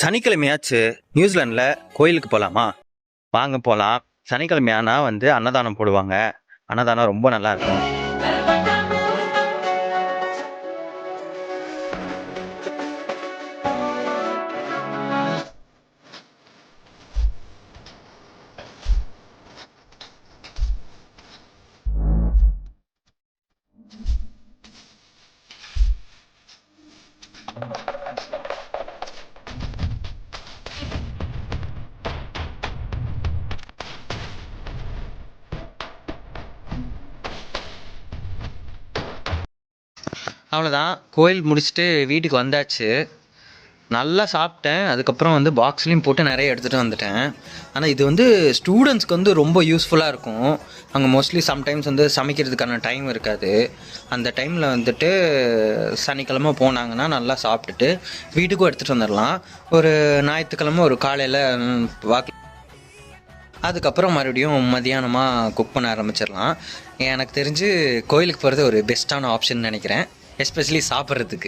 சனிக்கிழமையாச்சு நியூசிலாண்டில் கோயிலுக்கு போகலாமா? வாங்க போகலாம். சனிக்கிழமையானா அன்னதானம் போடுவாங்க. அன்னதானம் ரொம்ப நல்லா இருக்கும். அவ்வளோதான், கோயில் முடிச்சுட்டு வீட்டுக்கு வந்தாச்சு. நல்லா சாப்பிட்டேன். அதுக்கப்புறம் பாக்ஸ்லேயும் போட்டு நிறைய எடுத்துகிட்டு வந்துட்டேன். ஆனால் இது ஸ்டூடெண்ட்ஸ்க்கு ரொம்ப யூஸ்ஃபுல்லாக இருக்கும். அங்கே மோஸ்ட்லி சம்டைம்ஸ் சமைக்கிறதுக்கான டைம் இருக்காது. அந்த டைமில் சனிக்கிழமை போனாங்கன்னா நல்லா சாப்பிட்டுட்டு வீட்டுக்கும் எடுத்துகிட்டு வந்துடலாம். ஒரு ஞாயிற்றுக்கிழமை ஒரு காலையில் வாக்கு, அதுக்கப்புறம் மறுபடியும் மதியானமாக குக் பண்ண ஆரம்பிச்சிடலாம். எனக்கு தெரிஞ்சு கோயிலுக்கு போகிறது ஒரு பெஸ்ட்டான ஆப்ஷன் நினைக்கிறேன், எஸ்பெஷலி சாப்பிட்றதுக்கு.